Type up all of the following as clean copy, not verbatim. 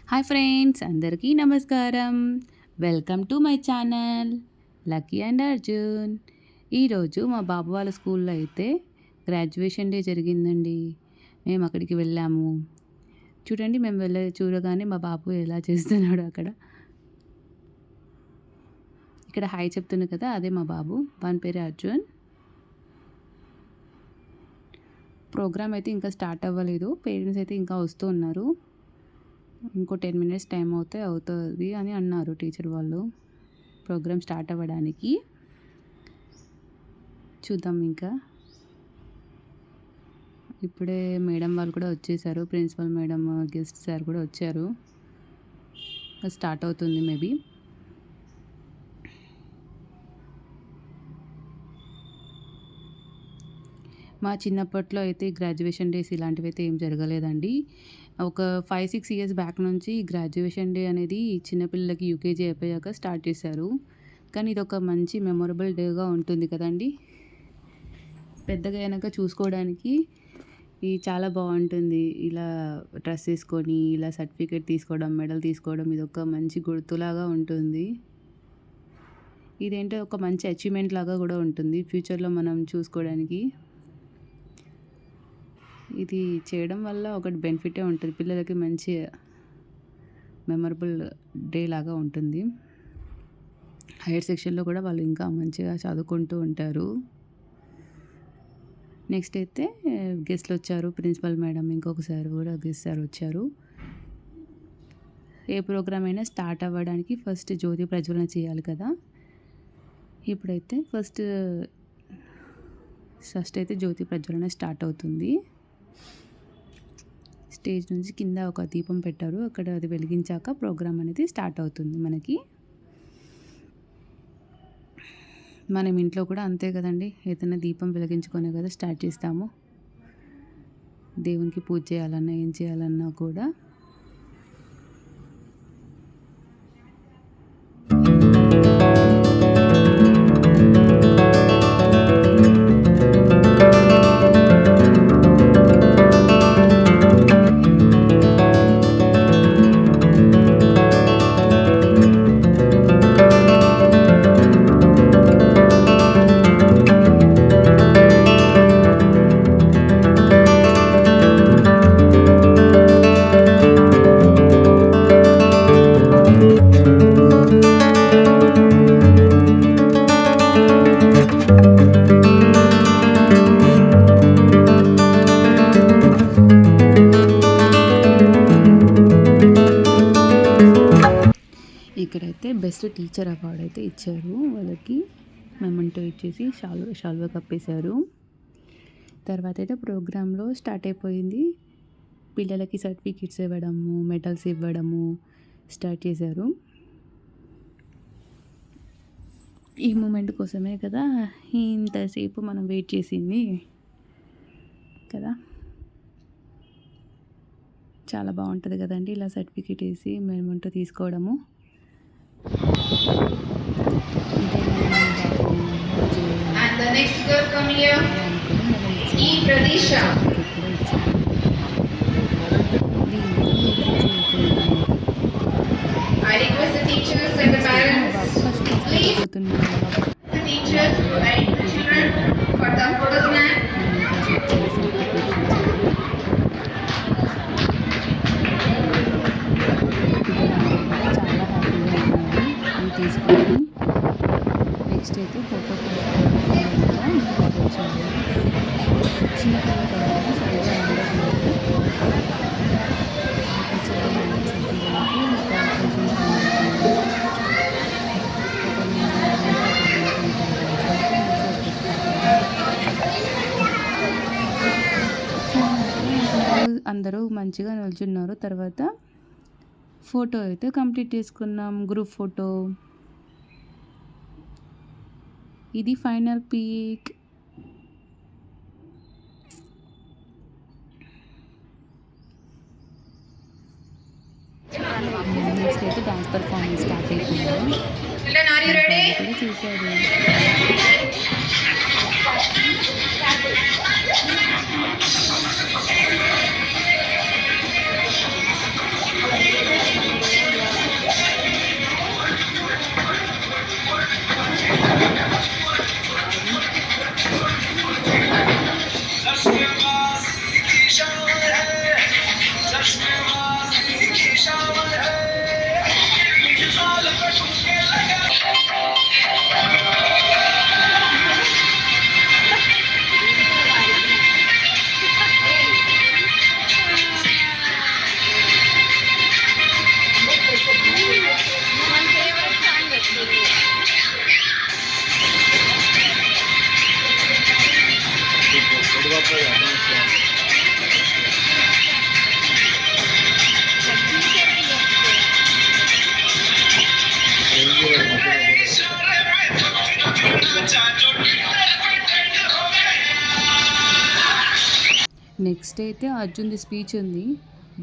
Hi friends, అందరికీ నమస్కారం. Welcome to my channel lucky and Arjun. ఈరోజు మా బాబు వాళ్ళ స్కూల్లో అయితే గ్రాడ్యుయేషన్ డే జరిగిందండి. మేము అక్కడికి వెళ్ళాము. చూడండి, మేము చూడగానే మా బాబు ఎలా చేస్తున్నాడు అక్కడ. ఇక్కడ హాయ్ చెప్తున్నా కదా, అదే మా బాబు. వాని పేరు అర్జున్. ప్రోగ్రామ్ అయితే ఇంకా స్టార్ట్ అవ్వలేదు. పేరెంట్స్ అయితే ఇంకా వస్తూ ఉన్నారు. ఇంకో 10 minutes టైం అవుతుంది అని అన్నారు టీచర్ వాళ్ళు ప్రోగ్రామ్ స్టార్ట్ అవ్వడానికి. చూద్దాం. ఇంకా ఇప్పుడే మేడం వాళ్ళు కూడా వచ్చేసారు. ప్రిన్సిపల్ మేడం, గెస్ట్ సార్ కూడా వచ్చారు. స్టార్ట్ అవుతుంది మేబీ. మా చిన్నప్పట్లో అయితే గ్రాడ్యుయేషన్ డేస్ ఇలాంటివి అయితే ఏం జరగలేదండి. ఒక 5-6 years బ్యాక్ నుంచి గ్రాడ్యుయేషన్ డే అనేది చిన్నపిల్లలకి యూకేజీ అయిపోయాక స్టార్ట్ చేశారు. కానీ ఇదొక మంచి మెమొరబుల్ డేగా ఉంటుంది కదండి. పెద్దగా అయినాక చూసుకోవడానికి ఇది చాలా బాగుంటుంది. ఇలా డ్రెస్ వేసుకొని ఇలా సర్టిఫికేట్ తీసుకోవడం, మెడల్ తీసుకోవడం, ఇదొక మంచి గుర్తులాగా ఉంటుంది. ఇదేంటో ఒక మంచి అచీవ్మెంట్ లాగా కూడా ఉంటుంది ఫ్యూచర్లో మనం చూసుకోవడానికి. ఇది చేయడం వల్ల ఒకటి బెనిఫిటే ఉంటుంది. పిల్లలకి మంచి మెమరబుల్ డే లాగా ఉంటుంది. హైయర్ సెక్షన్లో కూడా వాళ్ళు ఇంకా మంచిగా చదువుకుంటూ ఉంటారు. నెక్స్ట్ అయితే గెస్ట్లు వచ్చారు. ప్రిన్సిపల్ మేడం, ఇంకొకసారి కూడా గెస్ట్ సార్ వచ్చారు. ఏ ప్రోగ్రామ్ అయినా స్టార్ట్ అవ్వడానికి ఫస్ట్ జ్యోతి ప్రజ్వలన చేయాలి కదా. ఇప్పుడైతే ఫస్ట్ అయితే జ్యోతి ప్రజ్వలన స్టార్ట్ అవుతుంది. స్టేజ్ నుంచి కింద ఒక దీపం పెట్టారు. అక్కడ అది వెలిగించాక ప్రోగ్రామ్ అనేది స్టార్ట్ అవుతుంది మనకి. మనం ఇంట్లో కూడా అంతే కదండి, ఏదైనా దీపం వెలిగించుకొనే కదా స్టార్ట్ చేస్తాము. దేవునికి పూజ చేయాలన్నా ఏం చేయాలన్నా కూడా. ఇక్కడైతే బెస్ట్ టీచర్ అవార్డు అయితే ఇచ్చారు వాళ్ళకి. మెమంటో ఇచ్చేసి షాల్వా కప్పేశారు. తర్వాత అయితే ప్రోగ్రాంలో స్టార్ట్ అయిపోయింది. పిల్లలకి సర్టిఫికెట్స్ ఇవ్వడము, మెడల్స్ ఇవ్వడము స్టార్ట్ చేశారు. ఈ మూమెంట్ కోసమే కదా ఇంతసేపు మనం వెయిట్ చేసింది కదా. చాలా బాగుంటుంది కదండి ఇలా సర్టిఫికెట్ వేసి మెమంటో తీసుకోవడము. And the next girl come here, E. Pradisha. I request the teachers and the parents, please, the teachers and the children for the photo snap. తీసుకొని నెక్స్ట్ అయితే ఫోటో చిన్నపిల్లలు కదా సరిగా అందరూ మంచిగా నిల్చున్నారు. తర్వాత ఫోటో అయితే కంప్లీట్ చేసుకున్నాం, గ్రూప్ ఫోటో. ఇది ఫైనల్ పిక్. నెక్స్ట్ అయితే డాన్స్ పర్ఫార్మెన్స్ స్టార్ట్ అయిపోయింది. చూశారు. నెక్స్ట్ అయితే అర్జున్‌ది స్పీచ్ ఉంది.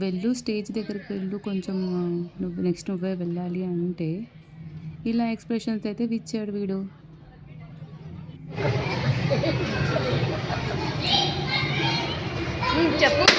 వెళ్ళు స్టేజ్ దగ్గరికి వెళ్ళు కొంచెం నువ్వు నెక్స్ట్ నువ్వే వెళ్ళాలి అంటే, ఇలా ఎక్స్‌ప్రెషన్స్ అయితే ఇచ్చాడు వీడు. చెప్పు.